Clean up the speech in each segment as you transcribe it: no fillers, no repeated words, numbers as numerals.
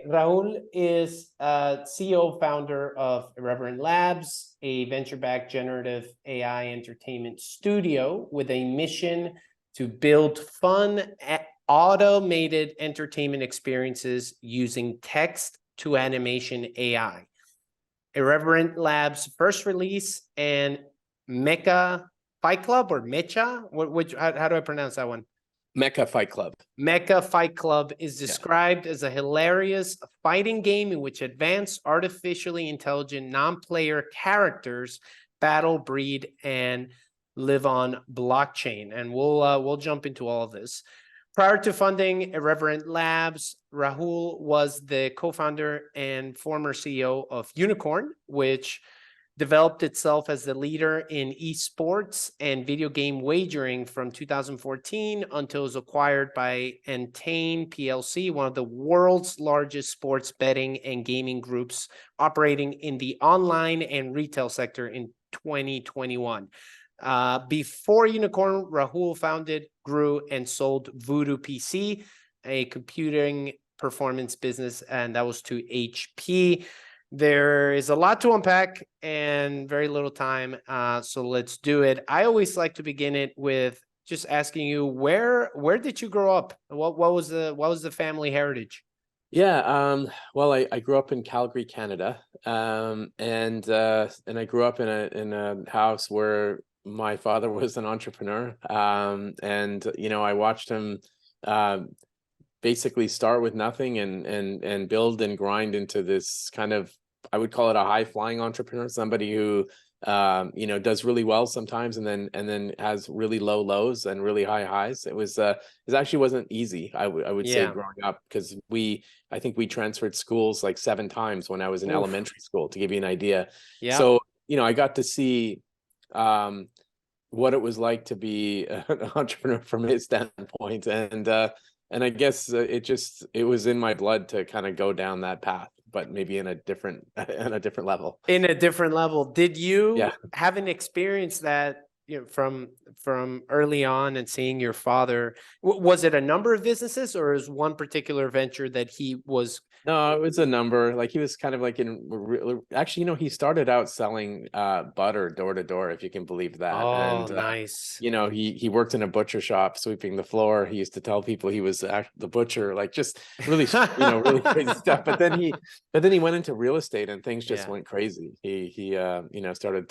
Rahul is CEO founder of Irreverent Labs, a venture-backed generative AI entertainment studio with a mission to build fun, automated entertainment experiences using text to animation AI. Irreverent Labs' first release and Mecha Fight Club or Mecha? How do I pronounce that one? Mecha Fight Club. Mecha Fight Club is described as a hilarious fighting game in which advanced artificially intelligent non-player characters battle, breed, and live on blockchain. And we'll jump into all of this. Prior to funding Irreverent Labs, Rahul was the co-founder and former CEO of Unikrn, which developed itself as the leader in esports and video game wagering from 2014 until it was acquired by Entain PLC, one of the world's largest sports betting and gaming groups operating in the online and retail sector in 2021. Before Unikrn, Rahul founded, grew, and sold Voodoo PC, a computing performance business, and that was to HP. There is a lot to unpack and very little time, so let's do it. I always like to begin it with just asking you, where did you grow up? What was the family heritage? Yeah, well, I grew up in Calgary, Canada, and I grew up in a house where my father was an entrepreneur, and I watched him basically start with nothing and build and grind into this kind of, I would call it a high flying entrepreneur, somebody who does really well sometimes and then has really low lows and really high highs. It actually wasn't easy, I would say, growing up, because I think we transferred schools like 7 times when I was in elementary school, to give you an idea. So I got to see what it was like to be an entrepreneur from his standpoint, and I guess it was in my blood to kind of go down that path, but maybe in a different level. In a different level. Did you have an experience that from early on and seeing your father? Was it a number of businesses, or is one particular venture that he was? No, it was a number. Like, he was kind of like actually, he started out selling butter door to door, if you can believe that. Oh, and nice. He worked in a butcher shop sweeping the floor. He used to tell people he was the butcher, like, just really really crazy stuff. But then he went into real estate, and things just went crazy. He started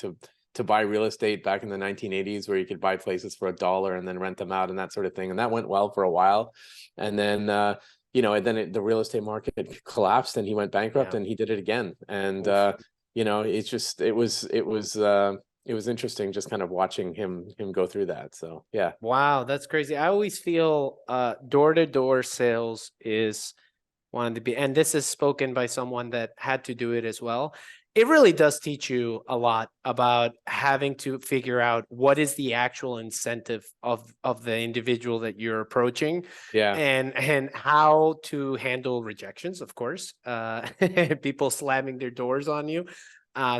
to buy real estate back in the 1980s, where you could buy places for $1 and then rent them out and that sort of thing. And that went well for a while. And then the real estate market collapsed and he went bankrupt, and he did it again. And it was interesting just kind of watching him go through that. So yeah. Wow, that's crazy. I always feel door-to-door sales is one of the, and this is spoken by someone that had to do it as well. It really does teach you a lot about having to figure out what is the actual incentive of the individual that you're approaching, and how to handle rejections, of course, people slamming their doors on you.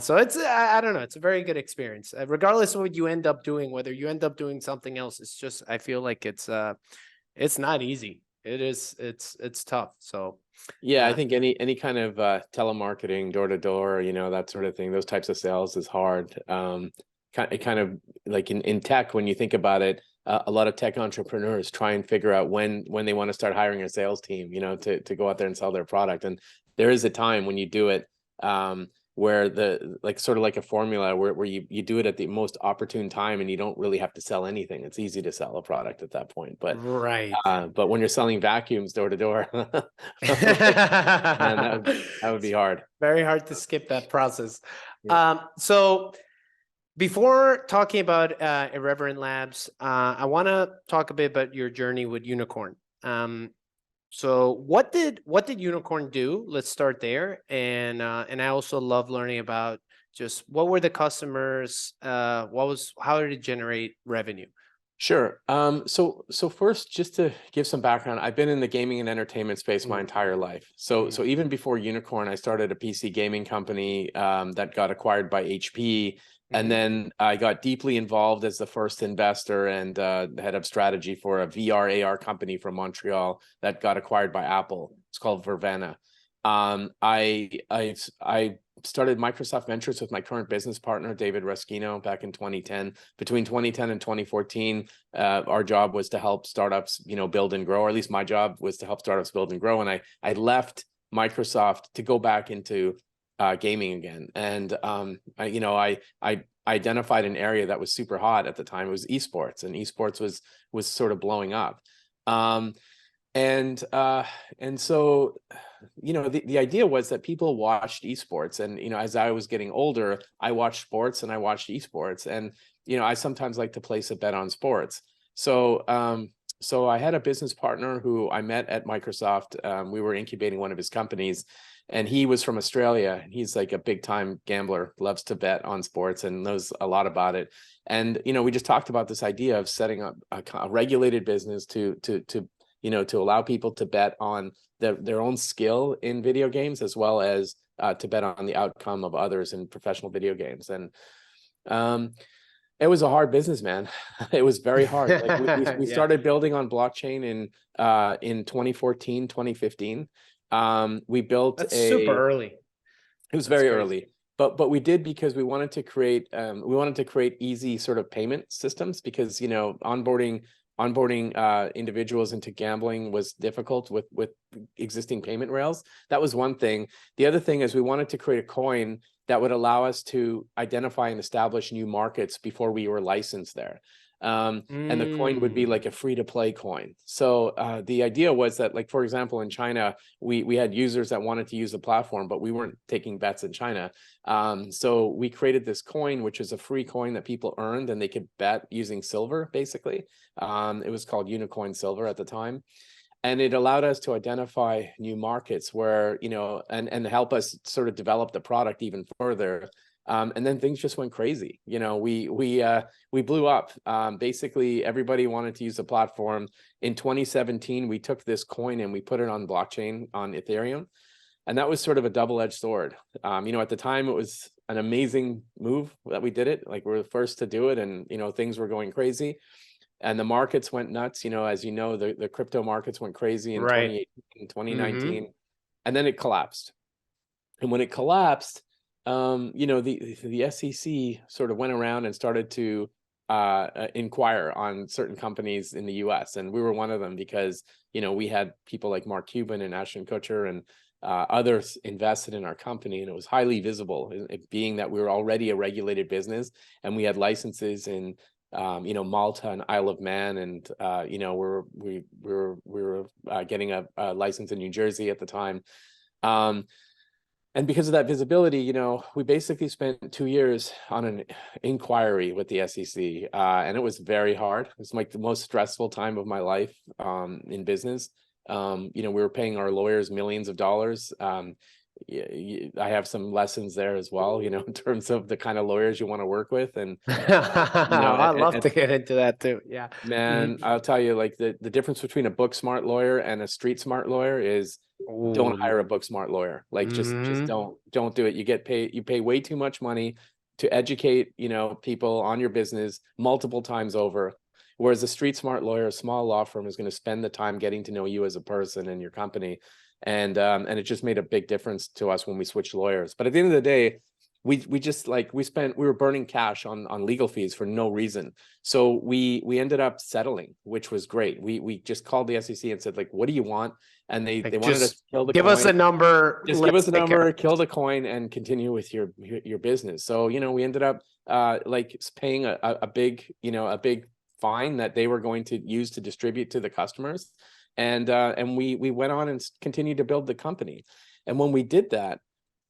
So it's, I don't know, it's a very good experience, regardless of what you end up doing, whether you end up doing something else. It's just, I feel like it's not easy. It's tough. So I think any kind of telemarketing, door to door, that sort of thing, those types of sales is hard. Kind of like in tech, when you think about it, a lot of tech entrepreneurs try and figure out when they want to start hiring a sales team, to go out there and sell their product. And there is a time when you do it, where sort of like a formula where you do it at the most opportune time, and you don't really have to sell anything. It's easy to sell a product at that point. But but when you're selling vacuums door to door, that would be hard. Very hard to skip that process. So before talking about Irreverent Labs, I want to talk a bit about your journey with Unikrn. So what did Unikrn do? Let's start there. And I also love learning about just what were the customers, how did it generate revenue? Sure. So first, just to give some background, I've been in the gaming and entertainment space my entire life. So even before Unikrn, I started a PC gaming company that got acquired by HP. And then I got deeply involved as the first investor and head of strategy for a VR AR company from Montreal that got acquired by Apple. It's called Vervana. I started Microsoft Ventures with my current business partner, David Ruskino, back in 2010. Between 2010 and 2014, our job was to help startups, build and grow, or at least my job was to help startups build and grow. And I left Microsoft to go back into gaming again. And I identified an area that was super hot at the time. It was esports, and esports was sort of blowing up. And so, the idea was that people watched esports, and, as I was getting older, I watched sports and I watched esports, and, I sometimes like to place a bet on sports. So, so I had a business partner who I met at Microsoft. We were incubating one of his companies, and he was from Australia. He's like a big time gambler, loves to bet on sports and knows a lot about it. And, we just talked about this idea of setting up a regulated business to allow people to bet on their own skill in video games, as well as to bet on the outcome of others in professional video games. And it was a hard business, man. It was very hard. Like we Yeah. started building on blockchain in 2014, 2015. We built That's super early. It was That's very crazy. early. But we did because we wanted to create easy sort of payment systems, because onboarding individuals into gambling was difficult with existing payment rails. That was one thing. The other thing is we wanted to create a coin that would allow us to identify and establish new markets before we were licensed there. And the coin would be like a free-to-play coin. So the idea was that, like, for example, in China, we had users that wanted to use the platform, but we weren't taking bets in China. So we created this coin, which is a free coin that people earned, and they could bet using silver, basically. It was called Unikrn Silver at the time. And it allowed us to identify new markets where, and help us sort of develop the product even further. And then things just went crazy. We blew up. Basically, everybody wanted to use the platform. In 2017, we took this coin and we put it on blockchain on Ethereum. And that was sort of a double-edged sword. At the time, it was an amazing move that we did it. Like, we were the first to do it, and, things were going crazy. And the markets went nuts. As the crypto markets went crazy in 2018, 2019, and then it collapsed. And when it collapsed, the SEC sort of went around and started to inquire on certain companies in the US. And we were one of them because, we had people like Mark Cuban and Ashton Kutcher and others invested in our company. And it was highly visible, it being that we were already a regulated business, and we had licenses in Malta and Isle of Man, and we were getting a license in New Jersey at the time. And because of that visibility, we basically spent 2 years on an inquiry with the SEC, and it was very hard. It was like the most stressful time of my life in business. We were paying our lawyers millions of dollars. I have some lessons there as well, in terms of the kind of lawyers you want to work with. And I'd love to get into that too. Yeah, man, I'll tell you, like, the difference between a book smart lawyer and a street smart lawyer is, don't hire a book smart lawyer. Like, just don't do it. You pay way too much money to educate, people on your business multiple times over. Whereas a street smart lawyer, a small law firm, is going to spend the time getting to know you as a person and your company. And it just made a big difference to us when we switched lawyers. But at the end of the day, we were burning cash on legal fees for no reason. So we ended up settling, which was great. We just called the SEC and said, like, what do you want? And they wanted us to kill the coin. Give us a number. Just give us a number, kill the coin, and continue with your business. So, we ended up paying a big fine that they were going to use to distribute to the customers. And we went on and continued to build the company. And when we did that,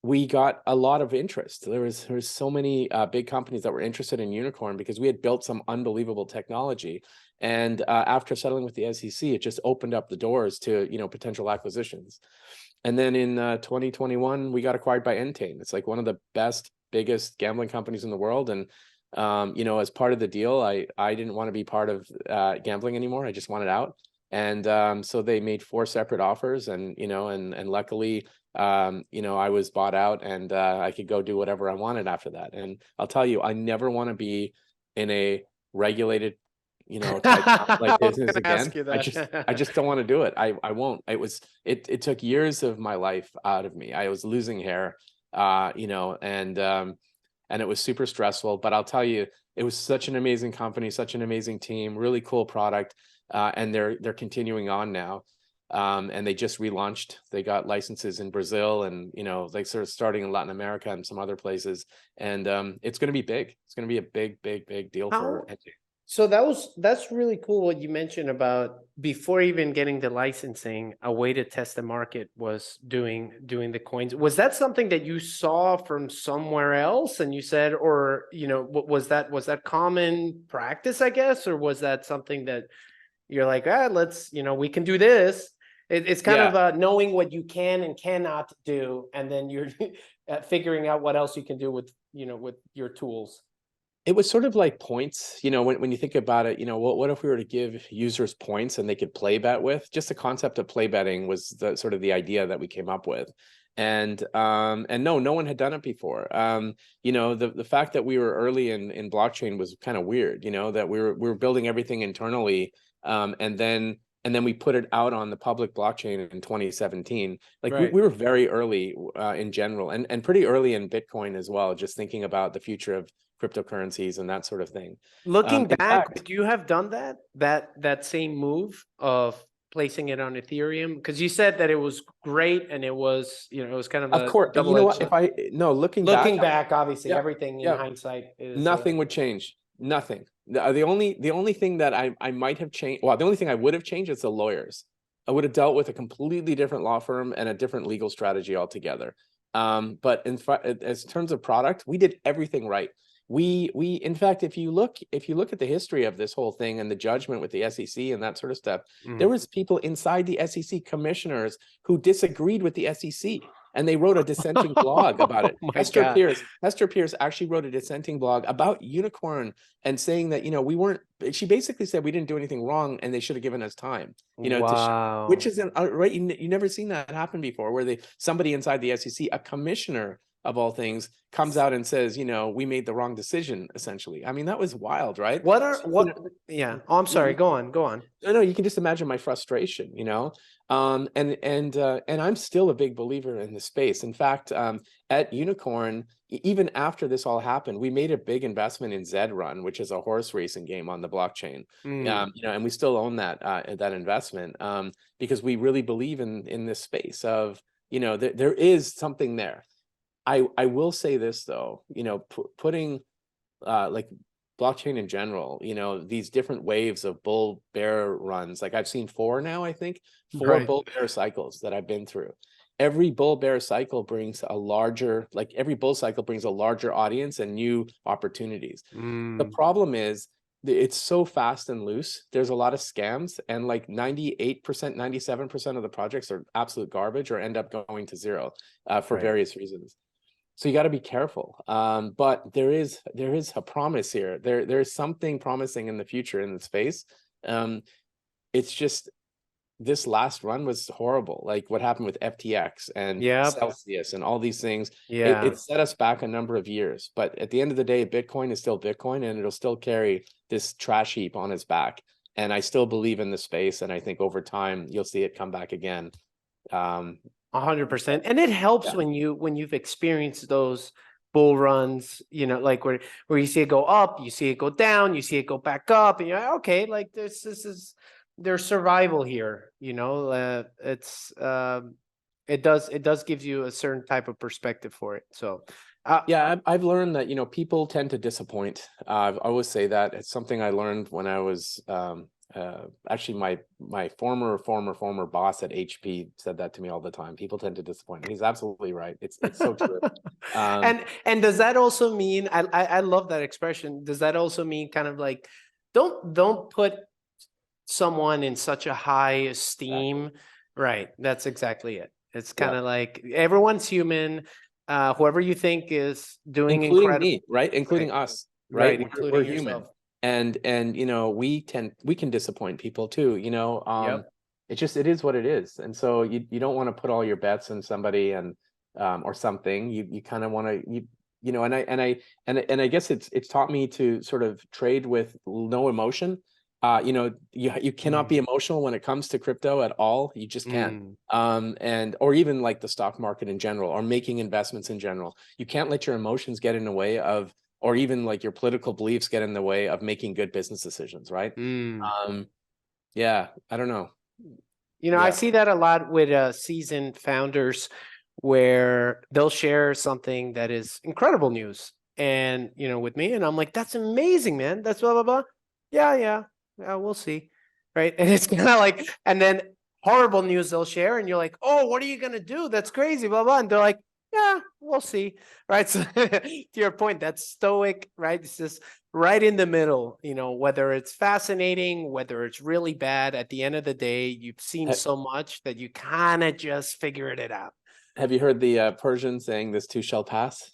we got a lot of interest. There was so many big companies that were interested in Unikrn because we had built some unbelievable technology. And after settling with the SEC, it just opened up the doors to potential acquisitions. And then in 2021, we got acquired by Entain. It's like one of the biggest gambling companies in the world. And as part of the deal, I didn't want to be part of gambling anymore. I just wanted out. And so they made 4 separate offers, and luckily, I was bought out, and I could go do whatever I wanted after that. And I'll tell you, I never want to be in a regulated type like I was business gonna again. ask you I that. just don't want to do it. I won't. It took years of my life out of me. I was losing hair, and it was super stressful. But I'll tell you, it was such an amazing company, such an amazing team, really cool product, and they're continuing on now. And they just relaunched. They got licenses in Brazil, and they sort of starting in Latin America and some other places. And it's going to be big. It's going to be a big deal for How? Entain. So that's really cool what you mentioned about before even getting the licensing, a way to test the market was doing the coins. Was that something that you saw from somewhere else and you said, or was that common practice, I guess, or was that something that you're like, let's, we can do this. It's kind Yeah. of knowing what you can and cannot do, and then you're figuring out what else you can do with your tools. It was sort of like points, when you think about it, what if we were to give users points and they could play bet with? Just the concept of play betting was the sort of the idea that we came up with. And no one had done it before. The fact that we were early in blockchain was kind of weird, that we were building everything internally, and then we put it out on the public blockchain in 2017. Like Right. we were very early in general, and pretty early in Bitcoin as well, just thinking about the future of cryptocurrencies and that sort of thing. Looking In back, fact, would you have done that same move of placing it on Ethereum? Because you said that it was great and it was, it was kind of of a course, you know double-edged what? sword. Looking Looking back, back, obviously, yeah, everything in yeah, hindsight is nothing would change. Nothing. The only thing that I might have changed, well, the only thing I would have changed is the lawyers. I would have dealt with a completely different law firm and a different legal strategy altogether. But as terms of product, we did everything right. We in fact, if you look at the history of this whole thing and the judgment with the SEC and that sort of stuff, there was people inside the SEC commissioners who disagreed with the SEC, and they wrote a dissenting blog about it. Oh my Hester God. Pierce actually wrote a dissenting blog about Unikrn and saying that we weren't. She basically said we didn't do anything wrong and they should have given us time. Wow. Which is right. You never seen that happen before, where somebody inside the SEC, a commissioner of all things, comes out and says, we made the wrong decision, essentially. I mean, that was wild, right? Yeah. Oh, I'm sorry. Go on. No, you can just imagine my frustration, and I'm still a big believer in the space. In fact, at Unikrn, even after this all happened, we made a big investment in Zed Run, which is a horse racing game on the blockchain. And we still own that investment, because we really believe in this space of, there is something there. I will say this though, putting like blockchain in general, these different waves of bull bear runs. Like I've seen 4 now, I think 4 Right. bull bear cycles that I've been through. Every bull bear cycle brings every bull cycle brings a larger audience and new opportunities. The problem is it's so fast and loose. There's a lot of scams, and like 98%, 97% of the projects are absolute garbage or end up going to zero for various reasons. So you got to be careful. But there is a promise here. There's something promising in the future in the space. It's just this last run was horrible. Like what happened with FTX and Celsius and all these things. It set us back a number of years. But at the end of the day, Bitcoin is still Bitcoin, and it'll still carry this trash heap on its back. And I still believe in the space, and I think over time you'll see it come back again. 100%. And it helps when you've experienced those bull runs, like where you see it go up, you see it go down, you see it go back up, and you're like, okay, like this is there's survival here. It does give you a certain type of perspective for it. So I've learned that people tend to disappoint. I always say that. It's something I learned when I was actually my former boss at HP said that to me all the time. People tend to disappoint, and he's absolutely right. It's so true. And does that also mean, I love that expression, does that also mean kind of like don't put someone in such a high esteem? Right, that's exactly it. It's kind of like everyone's human. Whoever you think is doing including incredible, me, right? Including us, right? We're Including human. yourself. And we can disappoint people too, it is what it is. And so you don't want to put all your bets in somebody and or something. You kind of want to and I guess it's taught me to sort of trade with no emotion. You know, you cannot be emotional when it comes to crypto at all. You just can't. And or even like the stock market in general, or making investments in general. You can't let your emotions get in the way of, or even like your political beliefs get in the way of making good business decisions, right? Yeah, I don't know. You know, I Yeah. see that a lot with seasoned founders where they'll share something that is incredible news. And, you know, with me, and I'm like, that's amazing, man. That's blah, blah, blah. Yeah, we'll see. Right. And it's kind of like, and then horrible news they'll share, and you're like, oh, what are you going to do? That's crazy, blah, blah. And they're like, yeah, we'll see. Right. So to your point, that's stoic, right? It's just right in the middle, you know, whether it's fascinating, whether it's really bad, at the end of the day, you've seen so much that you kind of just figured it out. Have you heard the Persian saying, "This too shall pass"?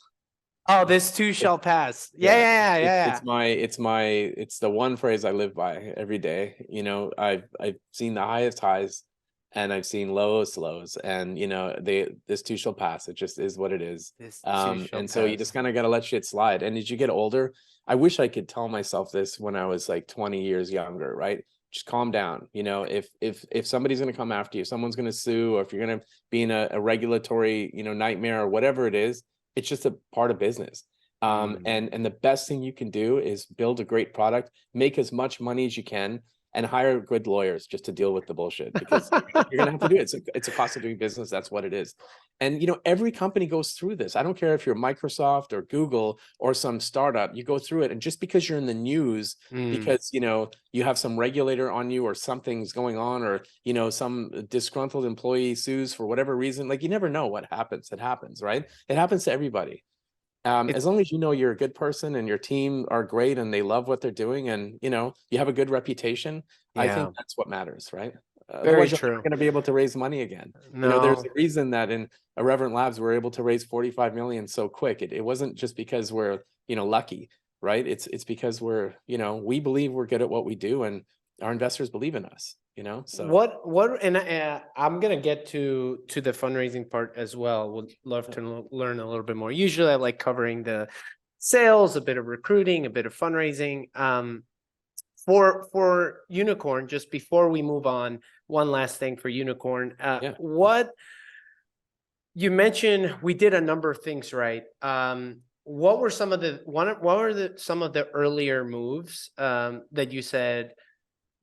Oh, this too shall pass. Yeah. It's the one phrase I live by every day. You know, I've seen the highest highs, and I've seen lowest lows, and you know, this too shall pass. It just is what it is. This too shall And so you pass. just kind of got to let shit slide. And as you get older, I wish I could tell myself this when I was like 20 years younger, right? Just calm down. You know, if somebody's going to come after you, someone's going to sue, or if you're going to be in a regulatory, you know, nightmare or whatever it is, it's just a part of business. And the best thing you can do is build a great product, make as much money as you can, and hire good lawyers just to deal with the bullshit, because you're gonna have to do it. It's a cost of doing business. That's what it is. And you know, every company goes through this. I don't care if you're Microsoft or Google or some startup, you go through it. And just because you're in the news, because you know, you have some regulator on you, or something's going on, or you know, some disgruntled employee sues for whatever reason, like you never know what happens. It happens, right? It happens to everybody. As long as you know you're a good person and your team are great and they love what they're doing, and you know, you have a good reputation, I think that's what matters, right? Very Otherwise, you're true. never going to be able to raise money again. You know, there's No. a reason that in Irreverent Labs we're able to raise 45 million so quick. It wasn't just because we're, you know, lucky, right? It's because we're, you know, we believe we're good at what we do, and our investors believe in us, you know. So what and I'm gonna get to the fundraising part as well. Would love to learn a little bit more. Usually I like covering the sales, a bit of recruiting, a bit of fundraising. For Unikrn, just before we move on, one last thing for Unikrn. What you mentioned, we did a number of things right. What were some of the earlier moves that you said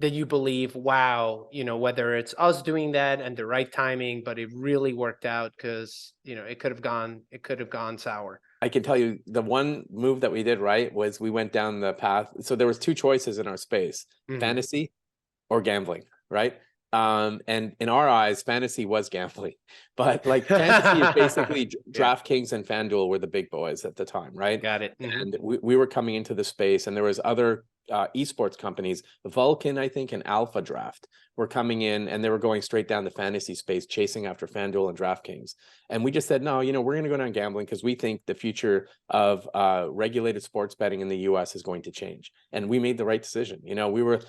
that you believe, wow, you know, whether it's us doing that and the right timing, but it really worked out, because you know, it could have gone sour. I can tell you the one move that we did right was we went down the path. So there was two choices in our space: fantasy or gambling, right? And in our eyes, fantasy was gambling, but like fantasy is basically DraftKings and FanDuel were the big boys at the time, right? Got it. And we were coming into the space, and there was other esports companies, Vulcan, I think, and Alpha Draft were coming in, and they were going straight down the fantasy space, chasing after FanDuel and DraftKings. And we just said, no, you know, we're going to go down gambling because we think the future of regulated sports betting in the US is going to change. And we made the right decision. You know, we were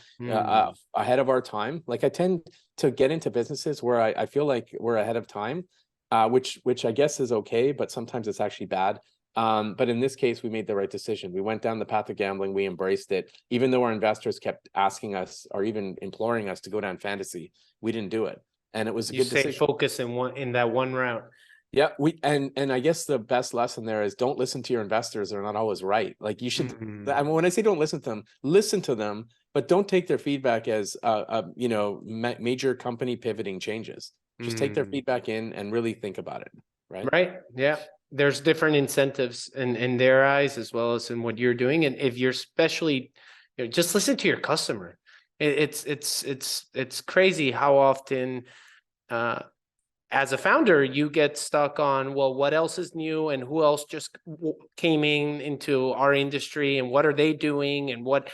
ahead of our time. Like, I tend to get into businesses where I feel like we're ahead of time, which I guess is okay, but sometimes it's actually bad. But in this case, we made the right decision. We went down the path of gambling. We embraced it. Even though our investors kept asking us, or even imploring us, to go down fantasy, we didn't do it. And it was a good decision. Focus in that one route. Yeah, and I guess the best lesson there is, don't listen to your investors. They're not always right. Like, you should, I mean, when I say don't listen to them, but don't take their feedback as you know, major company pivoting changes. Just take their feedback in and really think about it. Right. Yeah. There's different incentives in their eyes as well as in what you're doing. And if you're especially, you know, just listen to your customer. It's crazy how often as a founder you get stuck on, well, what else is new and who else just came into our industry and what are they doing and what,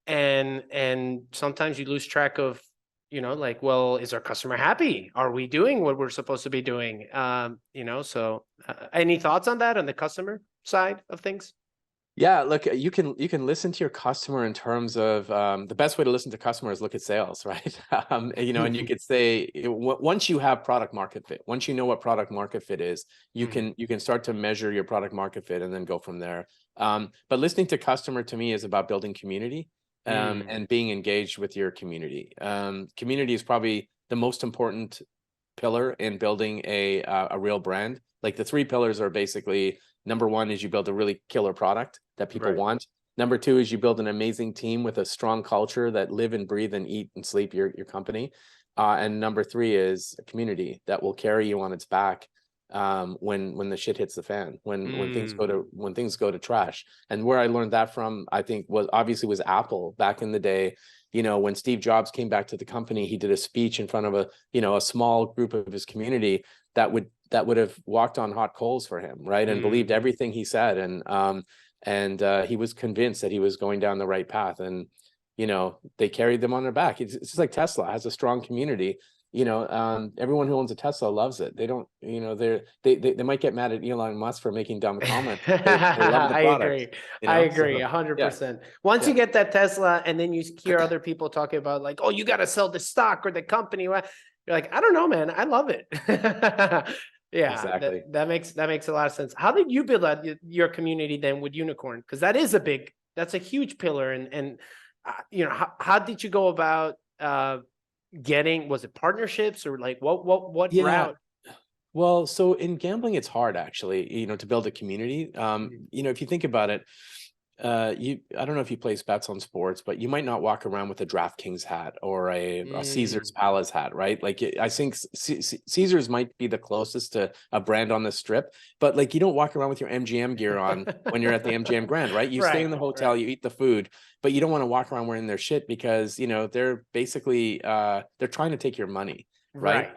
and sometimes you lose track of, you know, like, well, is our customer happy? Are we doing what we're supposed to be doing? You know, so any thoughts on that, on the customer side of things? Yeah, look, you can listen to your customer in terms of the best way to listen to customers is look at sales, right? You know, and you could say, once you have product market fit, once you know what product market fit is, you can start to measure your product market fit and then go from there. But listening to customer, to me, is about building community. and being engaged with your community. Community is probably the most important pillar in building a real brand. Like the three pillars are basically, number one is you build a really killer product that people want. Number two is you build an amazing team with a strong culture that live and breathe and eat and sleep your company. And number three is a community that will carry you on its back when the shit hits the fan, when things go to trash. And where I learned that from, I think, was Apple back in the day. You know, when Steve Jobs came back to the company, he did a speech in front of a small group of his community that would have walked on hot coals for him, right? And believed everything he said. And he was convinced that he was going down the right path. And, you know, they carried them on their back. It's just like Tesla has a strong community. You know, everyone who owns a Tesla loves it. They don't, you know, they might get mad at Elon Musk for making dumb comments. They love the product. Agree. You know? I agree 100%. Once you get that Tesla and then you hear other people talking about like, oh, you got to sell the stock or the company. You're like, I don't know, man. I love it. Yeah, exactly. That makes a lot of sense. How did you build out your community then with Unikrn? Because that's a huge pillar. And you know, how did you go about was it partnerships or like what route? Well, so in gambling, it's hard actually, you know, to build a community. You know, if you think about it, I don't know if you place bets on sports, but you might not walk around with a DraftKings hat or a Caesar's Palace hat, right? Like I think Caesar's might be the closest to a brand on the strip, but like you don't walk around with your MGM gear on when you're at the MGM Grand, right? You stay in the hotel, you eat the food, but you don't want to walk around wearing their shit because, you know, they're basically they're trying to take your money, right?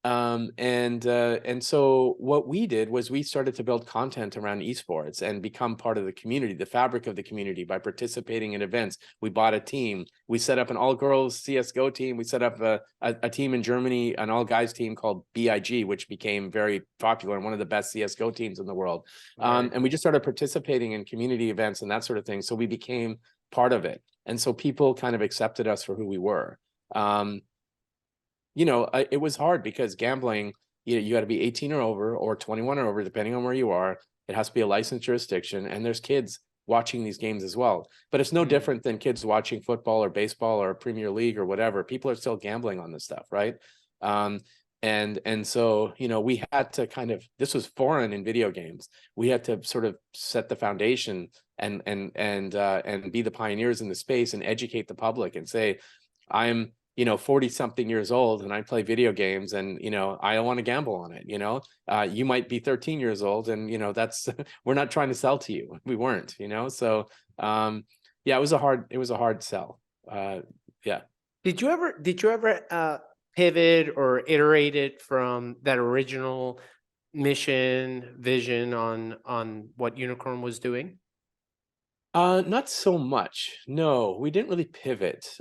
And so what we did was we started to build content around esports and become part of the community, the fabric of the community, by participating in events. We bought a team. We set up an all-girls CSGO team. We set up a team in Germany, an all-guys team called BIG, which became very popular and one of the best CSGO teams in the world. And we just started participating in community events and that sort of thing. So we became part of it. And so people kind of accepted us for who we were. You know, it was hard because gambling, you got to be 18 or over or 21 or over, depending on where you are. It has to be a licensed jurisdiction. And there's kids watching these games as well. But it's no different than kids watching football or baseball or Premier League or whatever. People are still gambling on this stuff, right? And so, you know, we had to this was foreign in video games. We had to sort of set the foundation and be the pioneers in the space and educate the public and say, I'm, you know, 40 something years old and I play video games and, you know, I don't want to gamble on it. You know, you might be 13 years old and, you know, that's, we're not trying to sell to you. We weren't, you know? So, yeah, it was a hard sell. Yeah. Did you ever pivot or iterate it from that original mission vision on what Unikrn was doing? Not so much. No, we didn't really pivot.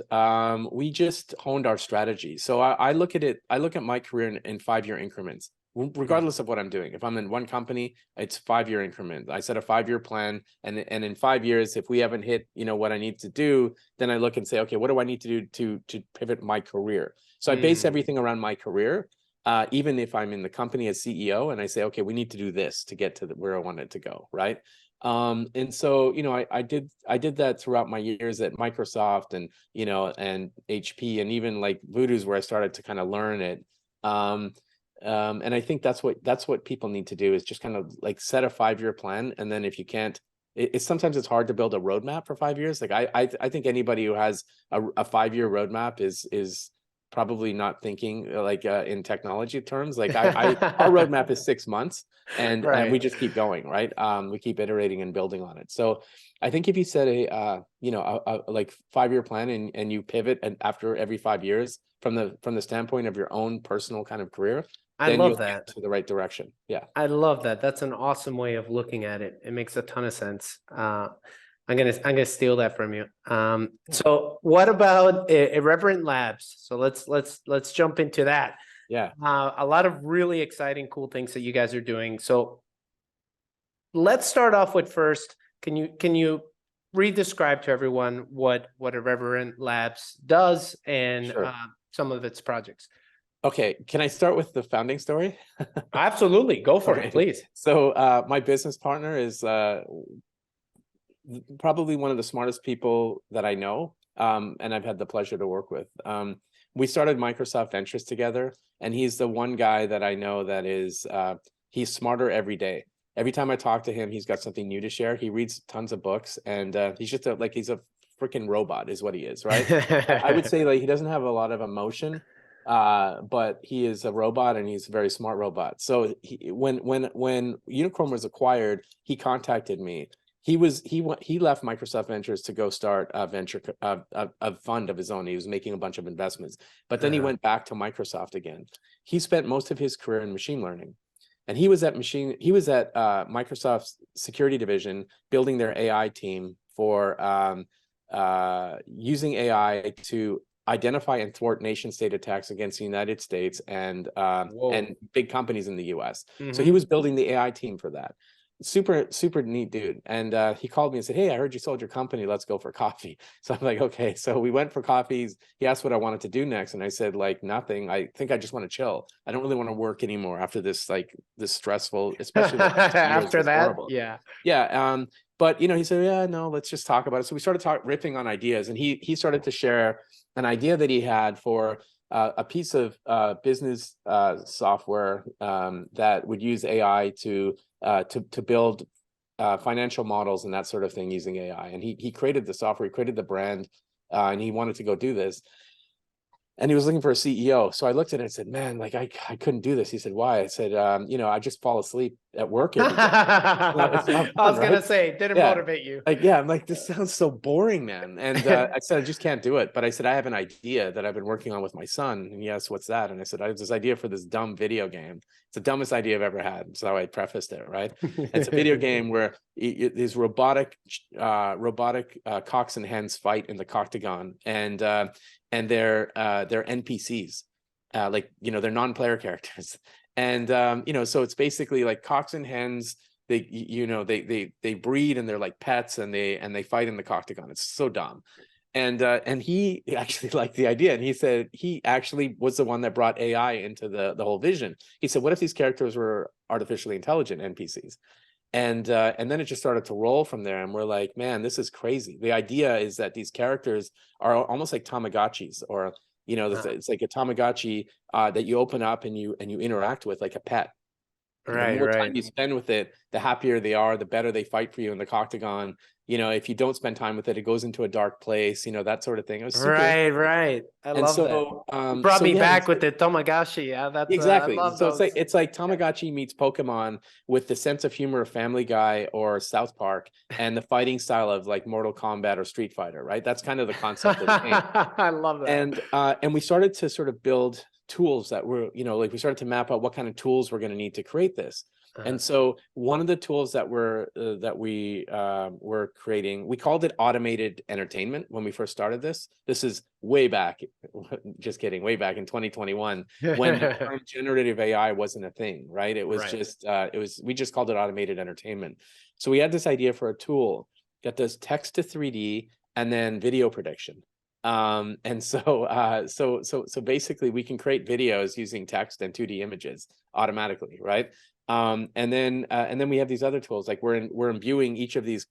We just honed our strategy. So I look at my career in 5-year increments, regardless of what I'm doing. If I'm in one company, it's 5-year increment. I set a 5-year plan, and in 5 years, if we haven't hit, you know, what I need to do, then I look and say, okay, what do I need to do to pivot my career? So I base everything around my career. Even if I'm in the company as CEO, and I say, okay, we need to do this to get to where I want it to go, right? And so, you know, I did that throughout my years at Microsoft and, you know, and HP and even like Voodoo's where I started to kind of learn it. And I think that's what people need to do is just kind of like set a 5-year plan. And then if you can't, sometimes it's hard to build a roadmap for 5 years. Like I think anybody who has a 5-year roadmap is probably not thinking like in technology terms. Like our roadmap is 6 months and we just keep going, right? We keep iterating and building on it. So I think if you set a like 5-year plan and you pivot and after every 5 years from the standpoint of your own personal kind of career, then you'll get to the right direction. Yeah. I love that. That's an awesome way of looking at it. It makes a ton of sense. I'm gonna steal that from you. So what about Irreverent Labs? So let's jump into that. Yeah. A lot of really exciting, cool things that you guys are doing. So let's start off with first. Can you re-describe to everyone what Irreverent Labs does and some of its projects? Okay, can I start with the founding story? Absolutely, go for it, please. So my business partner is probably one of the smartest people that I know, and I've had the pleasure to work with. We started Microsoft Ventures together, and he's the one guy that I know that is he's smarter every day. Every time I talk to him, he's got something new to share. He reads tons of books, and he's just he's a freaking robot, is what he is, right? I would say like he doesn't have a lot of emotion, but he is a robot, and he's a very smart robot. So when Unikrn was acquired, he contacted me. He left Microsoft Ventures to go start a fund of his own. He was making a bunch of investments, but then he went back to Microsoft again. He spent most of his career in machine learning, and he was at Microsoft's security division building their AI team for using AI to identify and thwart nation state attacks against the United States and big companies in the US. So he was building the AI team for that. Super neat dude. And he called me and said, hey, I heard you sold your company, let's go for coffee. So I'm like, okay. So we went for coffees. He asked what I wanted to do next, and I said, like, nothing. I think I just want to chill. I don't really want to work anymore after this, like, this stressful, especially like, after that horrible. Yeah. But he said, yeah, no, let's just talk about it. So we started riffing on ideas, and he started to share an idea that he had for a piece of business software that would use AI to build financial models and that sort of thing using AI. And he created the software, he created the brand, and he wanted to go do this. And he was looking for a CEO. So I looked at it and said, man, like I couldn't do this. He said, why? I said, I just fall asleep at work every day. It's not fun, I was gonna right? say, didn't motivate you. I'm like, this sounds so boring, man. And I said, I just can't do it. But I said, I have an idea that I've been working on with my son. And he asked, what's that? And I said, I have this idea for this dumb video game. It's the dumbest idea I've ever had. That's how I prefaced it, right? It's a video game where these robotic cocks and hens fight in the Coctagon, and they're NPCs, they're non-player characters. And so it's basically like cocks and hens. They breed, and they're like pets, and they fight in the Coctagon. It's so dumb. And he actually liked the idea, and he said he actually was the one that brought AI into the whole vision. He said, what if these characters were artificially intelligent NPCs? And then it just started to roll from there, and we're like, man, this is crazy. The idea is that these characters are almost like Tamagotchis, or it's like a Tamagotchi that you open up and you interact with like a pet. The more time you spend with it, the happier they are, the better they fight for you in the Coctagon. If you don't spend time with it, it goes into a dark place, that sort of thing. It was super right. I love that. Brought me back with the Tamagotchi. Yeah, that's exactly. I love so those. it's like Tamagotchi meets Pokemon with the sense of humor of Family Guy or South Park, and the fighting style of like Mortal Kombat or Street Fighter, right? That's kind of the concept of the game. I love that. And we started to sort of build tools that were, we started to map out what kind of tools we're going to need to create this. And so one of the tools that we were creating, we called it automated entertainment when we first started this. This is way back, just kidding, way back in 2021 when the term generative AI wasn't a thing, right? It was just we just called it automated entertainment. So we had this idea for a tool that does text to 3D and then video prediction. And so basically we can create videos using text and 2D images automatically, right? And then we have these other tools, like we're imbuing each of these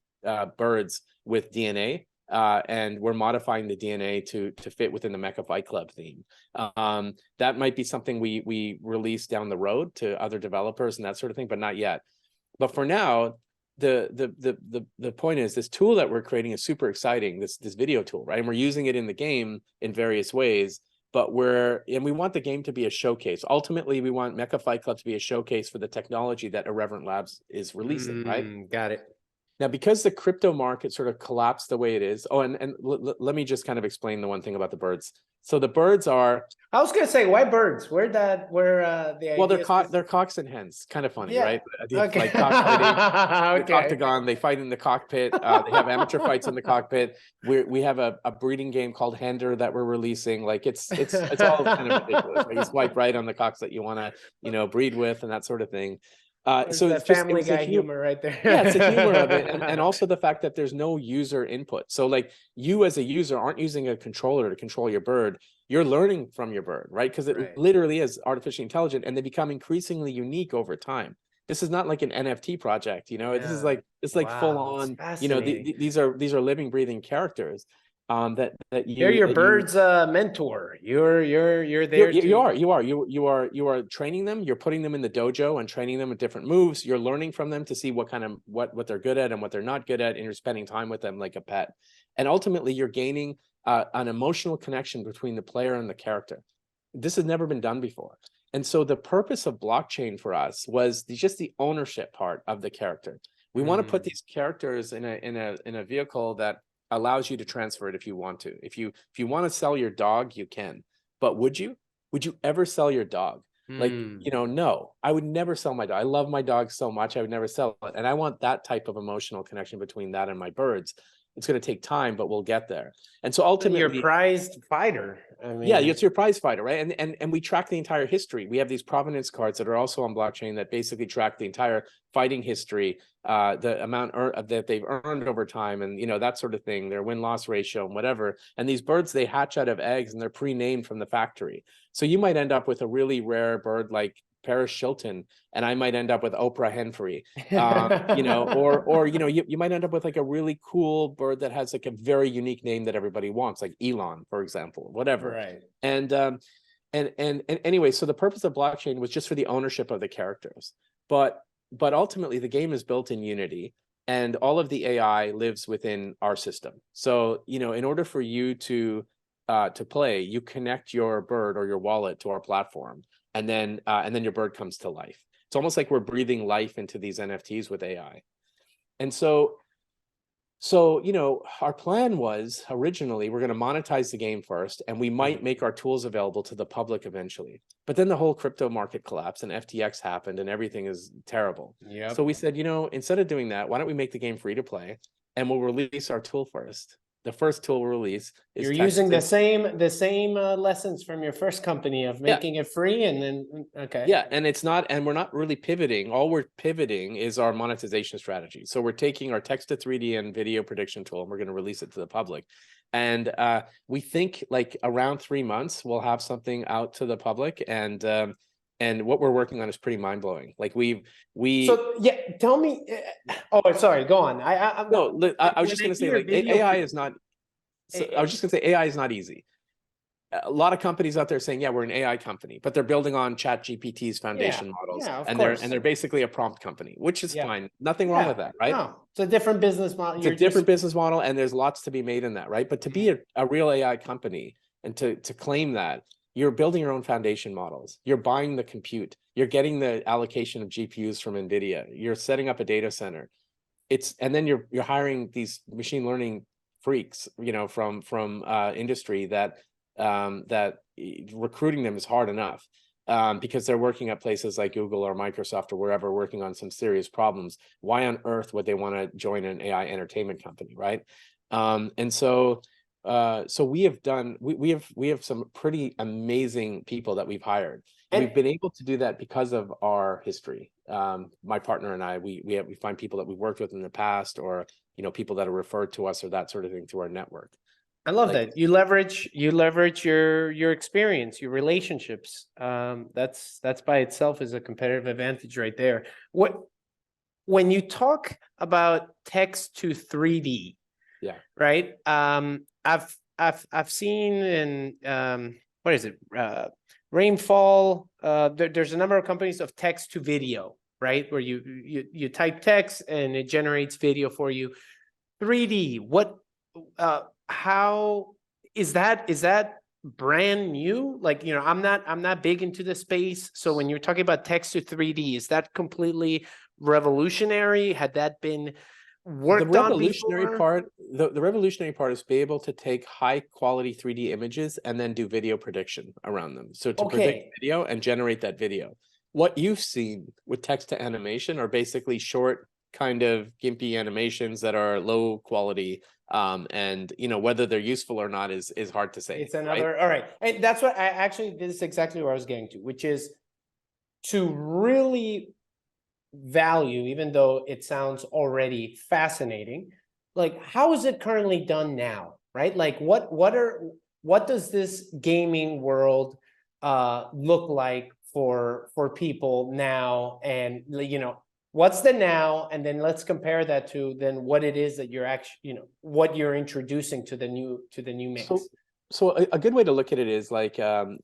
birds with DNA, and we're modifying the DNA to fit within the Mecha Fight Club theme. That might be something we release down the road to other developers and that sort of thing, but not yet. But for now, the point is, this tool that we're creating is super exciting, this video tool, right? And we're using it in the game in various ways. But we want the game to be a showcase. Ultimately, we want Mecha Fight Club to be a showcase for the technology that Irreverent Labs is releasing, right? Got it. Now, because the crypto market sort of collapsed the way it is. Oh, and let me just kind of explain the one thing about the birds. So the birds are. I was gonna say, why birds? Where the well, they're cocks and hens. Kind of funny, right? Okay. Like cockfighting, the Coctagon, they fight in the cockpit. They have amateur fights in the cockpit. We have a breeding game called Hender that we're releasing. Like it's all kind of ridiculous. Right? You swipe right on the cocks that you want to breed with and that sort of thing. So it's Family Guy humor right there. Yeah, it's the humor of it, and also the fact that there's no user input. So like you as a user aren't using a controller to control your bird. You're learning from your bird, right? Because it literally is artificially intelligent, and they become increasingly unique over time. This is not like an NFT project, you know. This is like full Wow, it's on, you know. fascinating. These are living, breathing characters. That They're your that you bird's mentor. You're there to. you are training them. You're putting them in the dojo and training them with different moves. You're learning from them to see what kind of what they're good at and what they're not good at, and you're spending time with them like a pet. And ultimately, you're gaining an emotional connection between the player and the character. This has never been done before. And so the purpose of blockchain for us was just the ownership part of the character. We want to put these characters in a vehicle that allows you to transfer it if you want to. If you want to sell your dog, you can. But would you ever sell your dog? Like, you know, no, I would never sell my dog. I love my dog so much, I would never sell it. And I want that type of emotional connection between that and my birds. It's going to take time, but we'll get there. And so ultimately, your prized fighter. I mean, yeah, it's your prize fighter, right? And we track the entire history. We have these provenance cards that are also on blockchain that basically track the entire fighting history, the amount that they've earned over time, and you know, that sort of thing, their win-loss ratio and whatever. And these birds, they hatch out of eggs and they're pre-named from the factory. So you might end up with a really rare bird like Paris Shilton, and I might end up with Oprah Henfrey, you know, or you know, you might end up with like a really cool bird that has like a very unique name that everybody wants, like Elon, for example, whatever. Right. And anyway, so the purpose of blockchain was just for the ownership of the characters, but ultimately the game is built in Unity, and all of the AI lives within our system. So, you know, in order for you to play, you connect your bird or your wallet to our platform, and then your bird comes to life. It's almost like we're breathing life into these NFTs with AI. And so, you know, our plan was originally we're going to monetize the game first, and we might make our tools available to the public eventually. But then the whole crypto market collapsed and FTX happened and everything is terrible. Yep. So we said, you know, instead of doing that, why don't we make the game free to play, and we'll release our tool first. The first tool we'll release is you're using the same lessons from your first company of making it free, and then yeah, and it's not, and we're not really pivoting. All we're pivoting is our monetization strategy. So we're taking our text to 3D and video prediction tool, and we're going to release it to the public. And we think like around 3 months we'll have something out to the public, and what we're working on is pretty mind blowing. Like So yeah, tell me. Oh, sorry. Go on. I was just going to say, like, AI is not. So I was just going to say AI is not easy. A lot of companies out there saying, yeah, we're an AI company, but they're building on ChatGPT's foundation models, and they're basically a prompt company, which is fine. Nothing wrong with that, right? No, it's a different business model. It's a different business model, and there's lots to be made in that, right? But to be a real AI company and to claim that, you're building your own foundation models. You're buying the compute. You're getting the allocation of GPUs from NVIDIA. You're setting up a data center. And then you're hiring these machine learning freaks, you know, from industry that recruiting them is hard enough, because they're working at places like Google or Microsoft or wherever, working on some serious problems. Why on earth would they want to join an AI entertainment company, right? And so we have some pretty amazing people that we've hired. And we've been able to do that because of our history. My partner and I, we find people that we've worked with in the past, or, you know, people that are referred to us or that sort of thing through our network. I love that you leverage your experience, your relationships. That's by itself is a competitive advantage right there. When you talk about text to 3D, right? I've seen in what is it? Rainfall. There's a number of companies of text to video, right? Where you type text and it generates video for you. 3D. How is that brand new? Like, you know, I'm not big into the space. So when you're talking about text to 3D, is that completely revolutionary? Had that been worked on before? The revolutionary part is be able to take high quality 3D images and then do video prediction around them. So to predict video and generate that video. What you've seen with text to animation are basically short, kind of gimpy animations that are low quality, and you know, whether they're useful or not is hard to say. It's another, all right, and that's what this is exactly where I was getting to, which is to really value, even though it sounds already fascinating, like how is it currently done now, right? Like what does this gaming world look like for people now, and what's the now, and then let's compare that to then what it is that you're actually, what you're introducing to the new mix. So a good way to look at it is like,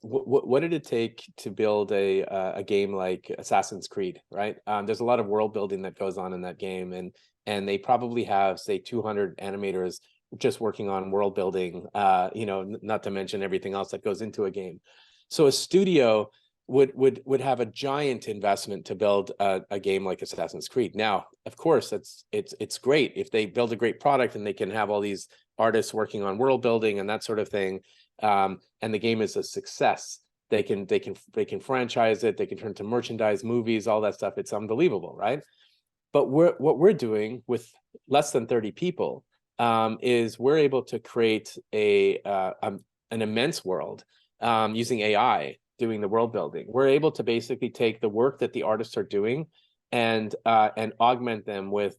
what did it take to build a game like Assassin's Creed, right? There's a lot of world building that goes on in that game, and they probably have, say, 200 animators just working on world building, not to mention everything else that goes into a game. So a studio would have a giant investment to build a game like Assassin's Creed. Now, of course, it's great if they build a great product and they can have all these artists working on world building and that sort of thing, and the game is a success. They can franchise it. They can turn to merchandise, movies, all that stuff. It's unbelievable, right? But what we're doing with less than 30 people is we're able to create an immense world using AI doing the world building. We're able to basically take the work that the artists are doing and augment them with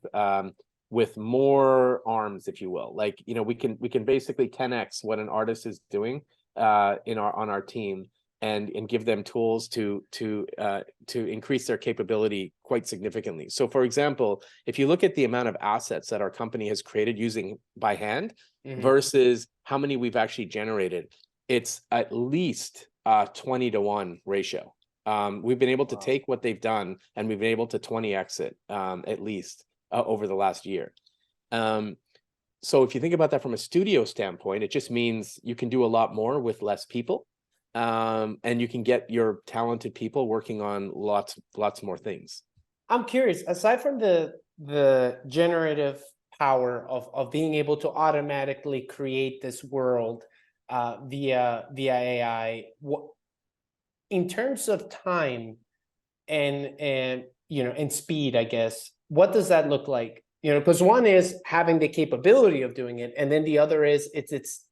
more arms, if you will. Like, we can basically 10x what an artist is doing on our team, and give them tools to increase their capability quite significantly. So, for example, if you look at the amount of assets that our company has created using by hand versus how many we've actually generated, it's at least 20-to-1 ratio. We've been able to take what they've done, and we've been able to 20x it at least over the last year. So if you think about that from a studio standpoint, it just means you can do a lot more with less people. And you can get your talented people working on lots more things. I'm curious, aside from the generative power of being able to automatically create this world via AI, in terms of time and speed, I guess, what does that look like? Because one is having the capability of doing it, and then the other is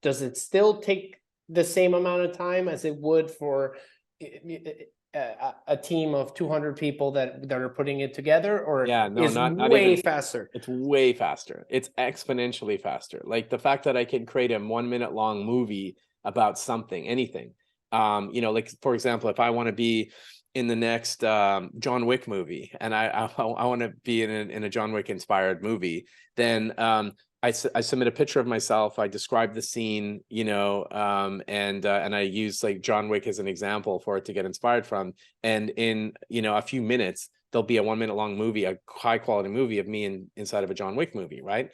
does it still take the same amount of time as it would for a team of 200 people that are putting it together, or not way even faster? It's way faster. It's exponentially faster. Like the fact that I can create a 1 minute long movie about something, anything. Like, for example, if I want to be in the next John Wick movie, and I want to be in a John Wick inspired movie, then I submit a picture of myself. I describe the scene, and I use like John Wick as an example for it to get inspired from. And in a few minutes, there'll be a 1 minute long movie, a high quality movie of me inside of a John Wick movie, right?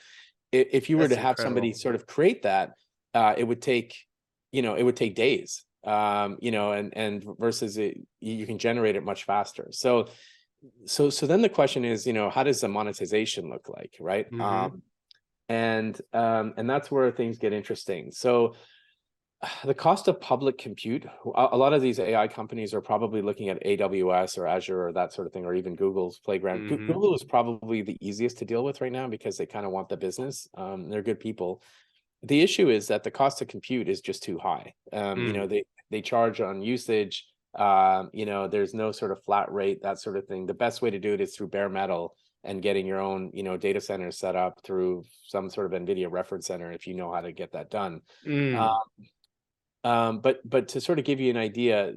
If you were to have somebody sort of create that, it would take days, and versus you can generate it much faster. So then the question is, how does the monetization look like, right? And that's where things get interesting. So the cost of public compute, a lot of these AI companies are probably looking at AWS or Azure or that sort of thing, or even Google's playground. Google is probably the easiest to deal with right now because they kind of want the business. They're good people. The issue is that the cost of compute is just too high. They charge on usage. There's no sort of flat rate, that sort of thing. The best way to do it is through bare metal and getting your own, data center set up through some sort of NVIDIA reference center, if you know how to get that done. But to sort of give you an idea,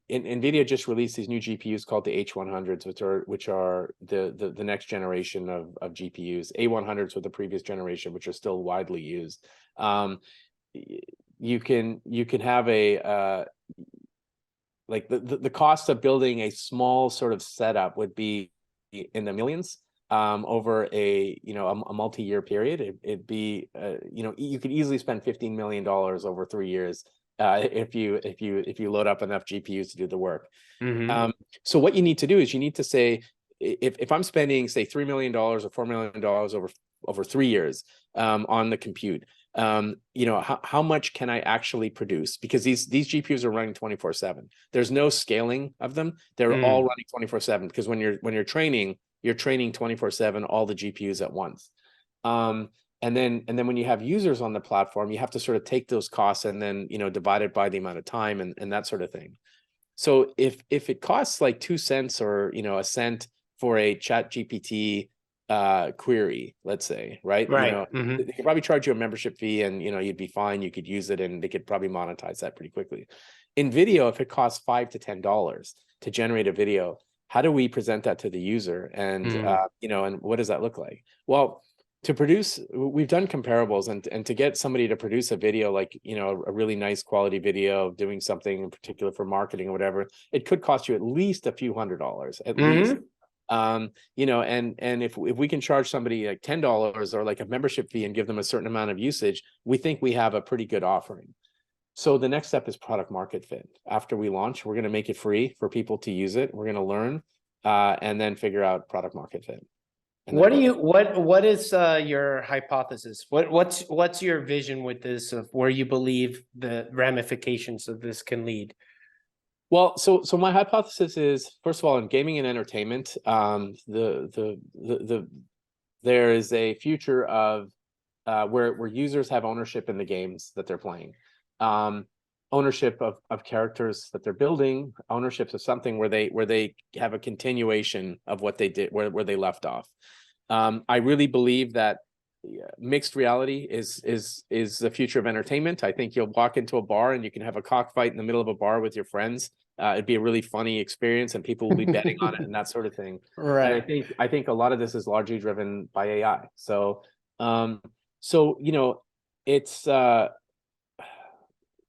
NVIDIA just released these new GPUs called the H100s, which are the next generation of GPUs. A100s were the previous generation, which are still widely used. You can have like the cost of building a small sort of setup would be in the millions. Over a multi-year period, it'd be you could easily spend $15 million over 3 years if you load up enough GPUs to do the work. So what you need to do is you need to say, if I'm spending say $3 million or $4 million over 3 years on the compute, how much can I actually produce? Because these GPUs are running 24/7. There's no scaling of them. They're all running 24/7 because when you're training 24/7 all the GPUs at once. And then when you have users on the platform, you have to sort of take those costs and then divide it by the amount of time and that sort of thing. So if it costs like 2 cents or a cent for a chat GPT query, let's say, right? They could probably charge you a membership fee and you'd be fine, you could use it, and they could probably monetize that pretty quickly. In video, if it costs $5 to $10, to generate a video. How do we present that to the user? And you know, and what does that look like? Well, to produce, we've done comparables, and to get somebody to produce a video, like, you know, a really nice quality video doing something in particular for marketing or whatever, it could cost you at least a few $100s at least. You know, and if we can charge somebody like $10 or like a membership fee and give them a certain amount of usage, we think we have a pretty good offering. So the next step is product market fit. After we launch, we're going to make it free for people to use it. We're going to learn and then figure out product market fit. What do you what is your hypothesis? What's your vision with this, of where you believe the ramifications of this can lead? Well, so my hypothesis is, first of all, in gaming and entertainment, there is a future of where users have ownership in the games that they're playing, ownership of characters that they're building, ownerships of something where they have a continuation of what they did, where they left off. I really believe that mixed reality is the future of entertainment. I think you'll walk into a bar and you can have a cockfight in the middle of a bar with your friends. It'd be a really funny experience, and people will be betting on it and that sort of thing. Right. And I think a lot of this is largely driven by AI. So you know,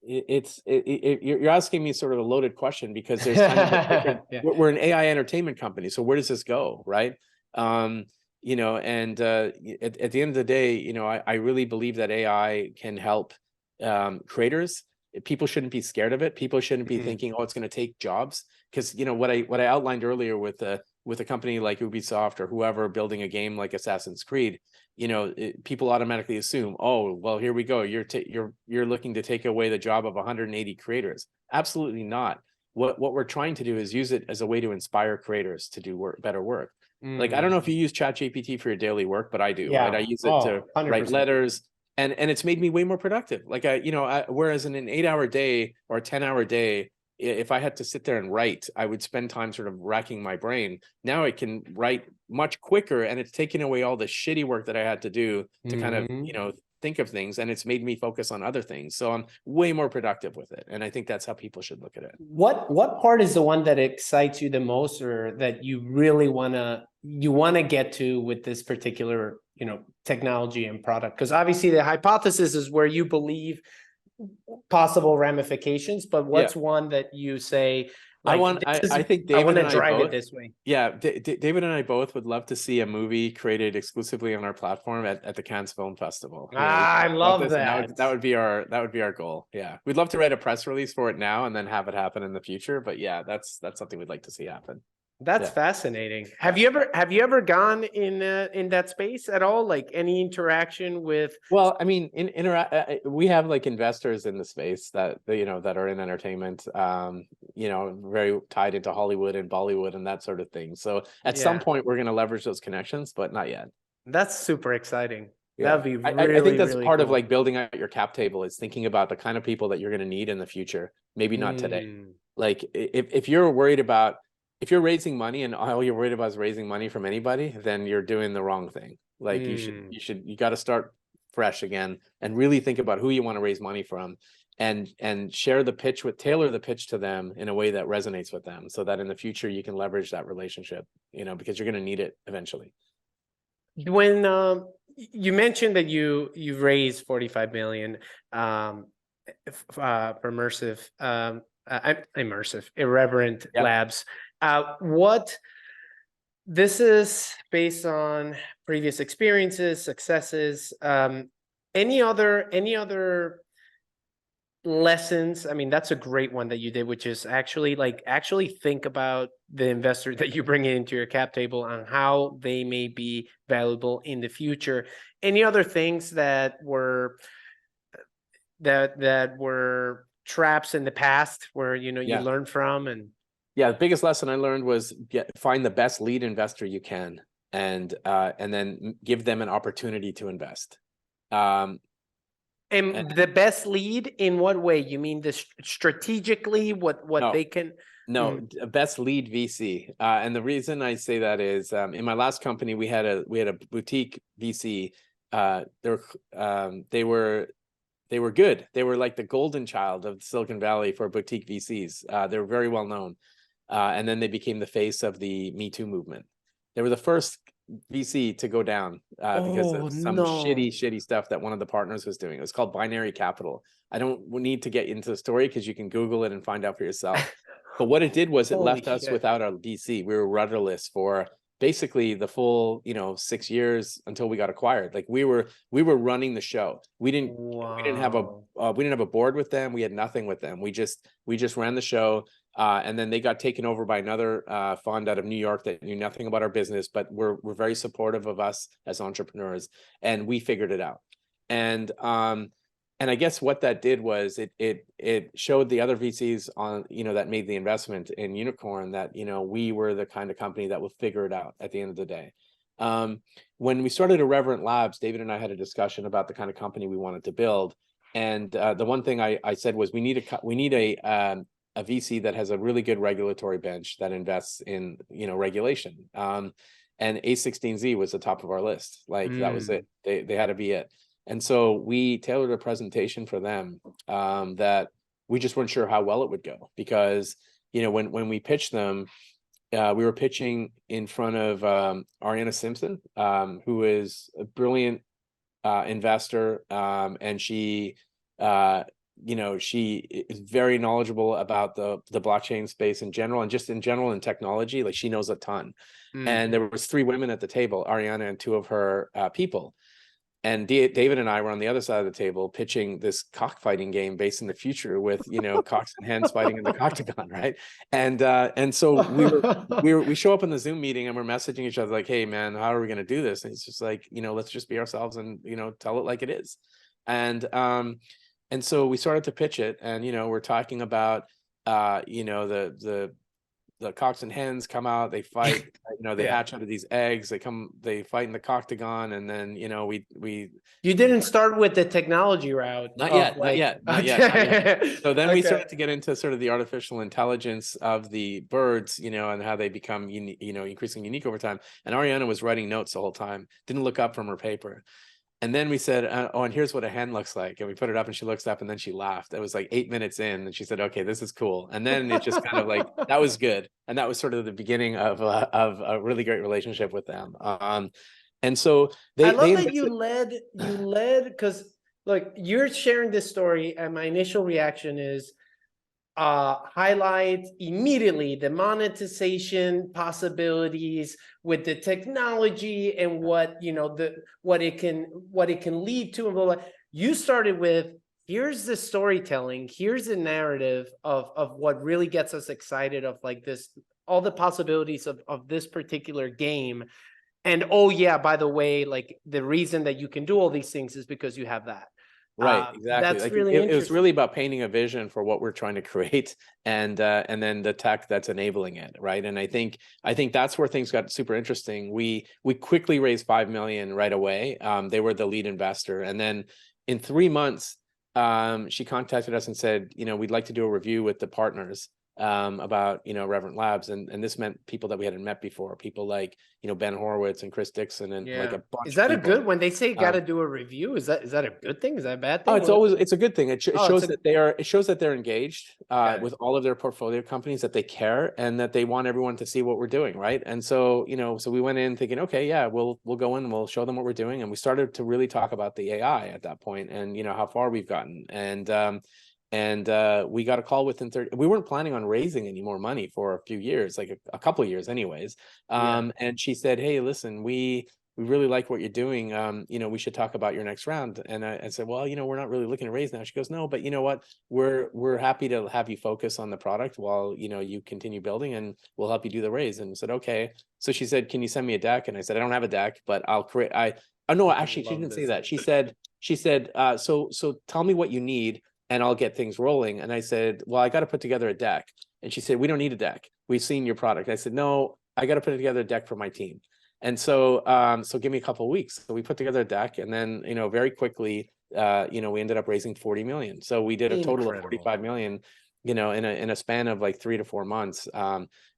you're asking me sort of a loaded question, because there's kind of a different, we're an AI entertainment company. So where does this go, right? You know, and at the end of the day, you know, I really believe that AI can help creators. People shouldn't be scared of it. People shouldn't be thinking, oh, it's going to take jobs. Because, you know, what I outlined earlier with a company like Ubisoft or whoever building a game like Assassin's Creed, you know, people automatically assume, oh, well, here we go. You're looking to take away the job of 180 creators. Absolutely not. What we're trying to do is use it as a way to inspire creators to do better work. Like, I don't know if you use ChatGPT for your daily work, but I do. Yeah. Right? I use it to 100%. write letters, and it's made me way more productive. Like, whereas in an 8-hour day or a 10-hour day, if I had to sit there and write, I would spend time sort of racking my brain. Now I can write much quicker, and it's taken away all the shitty work that I had to do to kind of, you know, think of things, and it's made me focus on other things. So I'm way more productive with it. And I think that's how people should look at it. What part is the one that excites you the most, or that you really want to get to with this particular, you know, technology and product? Because obviously the hypothesis is where you believe possible ramifications, but what's one that you say, like, I think David I want to and drive both, it this way? Yeah, David and I both would love to see a movie created exclusively on our platform at the Cannes Film Festival. I love that. That would be our goal. Yeah, we'd love to write a press release for it now and then have it happen in the future. But yeah, that's something we'd like to see happen. That's fascinating. Have you ever gone in that space at all? Like, any interaction with? Well, I mean, we have like investors in the space that, you know, that are in entertainment, you know, very tied into Hollywood and Bollywood and that sort of thing. So at some point we're going to leverage those connections, but not yet. That's super exciting. Yeah. That'd be really, I think that's really part cool. of like building out your cap table, is thinking about the kind of people that you're going to need in the future. Maybe not today. Like, if you're worried about, if you're raising money and all you're worried about is raising money from anybody, then you're doing the wrong thing. Like, you got to start fresh again and really think about who you want to raise money from, and tailor the pitch to them in a way that resonates with them, so that in the future you can leverage that relationship, you know, because you're going to need it eventually. When you mentioned that you raised 45 million for Irreverent Labs. This is based on previous experiences, successes, any other lessons? I mean, that's a great one that you did, which is actually think about the investor that you bring into your cap table and how they may be valuable in the future. Any other things that were traps in the past where, you know, you learned from? And the biggest lesson I learned was find the best lead investor you can, and then give them an opportunity to invest. And the best lead in what way? You mean strategically what they can? No, best lead VC. And the reason I say that is, in my last company, we had a boutique VC. They were good. They were like the golden child of Silicon Valley for boutique VCs. They were very well known. and then they became the face of the Me Too movement. They were the first VC to go down because of some shitty stuff that one of the partners was doing. It was called Binary Capital. I don't need to get into the story because you can Google it and find out for yourself. But what it did was it left us without our VC. We were rudderless for basically the full, 6 years until we got acquired. Like we were running the show. We didn't have a board with them. We had nothing with them. We just ran the show. And then they got taken over by another fund out of New York that knew nothing about our business, but were very supportive of us as entrepreneurs, and we figured it out. And I guess what that did was it showed the other VCs on, that made the investment in Unikrn that, we were the kind of company that will figure it out at the end of the day. When we started Irreverent Labs, David and I had a discussion about the kind of company we wanted to build. And the one thing I said was we need a VC that has a really good regulatory bench that invests in, regulation. And A16Z was the top of our list. Like that was it. They had to be it. And so we tailored a presentation for them that we just weren't sure how well it would go because, when we pitched them, we were pitching in front of Ariana Simpson, who is a brilliant investor, and she she is very knowledgeable about the blockchain space in general, and just in general in technology. Like she knows a ton. And there was 3 women at the table, Ariana and 2 of her people. And David and I were on the other side of the table pitching this cockfighting game based in the future with, cocks and hens fighting in the octagon, right? And so we show up in the Zoom meeting and we're messaging each other like, hey man, how are we going to do this? And it's just like, let's just be ourselves and, tell it like it is. And so we started to pitch it, and we're talking about the cocks and hens come out, they fight, they hatch out of these eggs, they fight in the octagon, and then we You didn't start with the technology route. Not yet. So then we started to get into sort of the artificial intelligence of the birds, and how they become increasingly unique over time. And Ariana was writing notes the whole time, didn't look up from her paper. And then we said, and here's what a hen looks like. And we put it up and she looks up and then she laughed. It was like 8 minutes in and she said, okay, this is cool. And then it just kind of like, that was good. And that was sort of the beginning of a really great relationship with them. And so I love that you led, because look, you're sharing this story and my initial reaction is highlight immediately the monetization possibilities with the technology and what it can lead to, and blah, blah. You started with, here's the storytelling, here's the narrative of what really gets us excited, of like this, all the possibilities of this particular game. And oh yeah, by the way, like the reason that you can do all these things is because you have that. Right, exactly. That's like really interesting. It was really about painting a vision for what we're trying to create, and then the tech that's enabling it, right? And I think that's where things got super interesting. We quickly raised $5 million right away. They were the lead investor, and then in 3 months, she contacted us and said, we'd like to do a review with the partners about Irreverent Labs, and this meant people that we hadn't met before, people like Ben Horowitz and Chris Dixon, and like a bunch. Is that of a good, when they say got to do a review? Is that a good thing? Is that a bad thing? It's a good thing. It shows that they're engaged with all of their portfolio companies, that they care and that they want everyone to see what we're doing, right? And so so we went in thinking, okay, yeah, we'll go in and we'll show them what we're doing, and we started to really talk about the AI at that point, and how far we've gotten, and we got a call within 30. We weren't planning on raising any more money for a few years, like a couple of years anyways. And she said, hey, listen, we really like what you're doing. We should talk about your next round. And I said, well, we're not really looking to raise now. She goes, no, but you know what? We're happy to have you focus on the product while, you continue building, and we'll help you do the raise. And I said, okay. So she said, can you send me a deck? And I said, I don't have a deck, but I'll create. No, actually, she didn't say that. She said, so tell me what you need, and I'll get things rolling. And I said, well, I got to put together a deck. And she said, we don't need a deck. We've seen your product. I said, no, I got to put together a deck for my team. And so, give me a couple of weeks. So we put together a deck, and then, very quickly, we ended up raising 40 million. So we did a total of 45 million, in a span of like 3 to 4 months,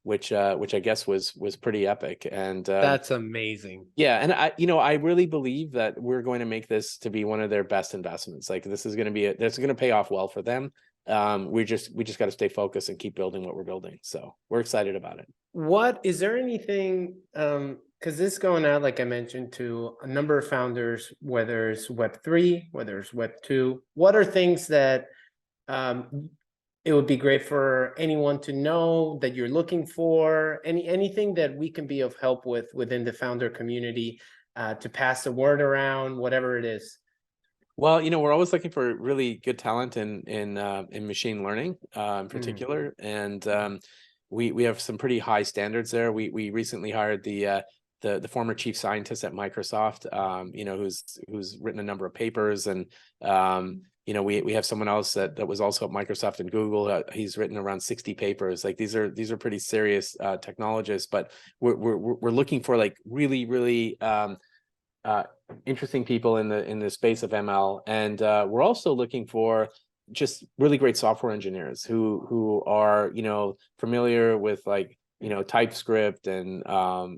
which I guess was pretty epic. And that's amazing. Yeah. And I really believe that we're going to make this to be one of their best investments. Like this is going to pay off well for them. we just got to stay focused and keep building what we're building. So we're excited about it. What is there anything, because this is going out, like I mentioned, to a number of founders, whether it's Web3, whether it's Web2, what are things that it would be great for anyone to know that you're looking for, anything that we can be of help with within the founder community, to pass the word around, whatever it is? Well, we're always looking for really good talent in machine learning, in particular, and we have some pretty high standards there. We recently hired the former chief scientist at Microsoft, who's written a number of papers, and we have someone else that was also at Microsoft and Google. He's written around 60 papers. Like these are pretty serious technologists, but we're looking for like really interesting people in the space of ML, and we're also looking for just really great software engineers who are familiar with like TypeScript and are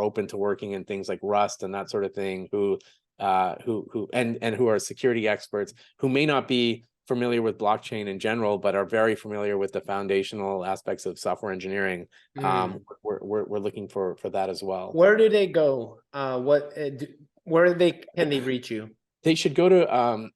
open to working in things like Rust and that sort of thing, who are security experts, who may not be familiar with blockchain in general, but are very familiar with the foundational aspects of software engineering. We're looking for that as well. Where do they go? Where can they reach you? They should go to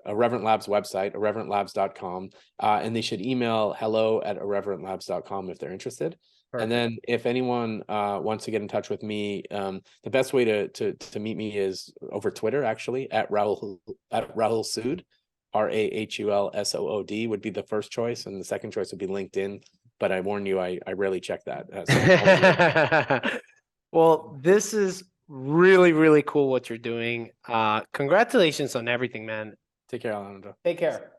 Irreverent Labs website, irreverentlabs.com, and they should email hello@irreverentlabs.com if they're interested. Perfect. And then if anyone wants to get in touch with me, the best way to meet me is over Twitter, actually, at Rahul Sood, RAHULSOOD would be the first choice, and the second choice would be LinkedIn. But I warn you, I rarely check that. Well, this is really cool what you're doing. Congratulations on everything, man. Take care, Alejandro. Take care.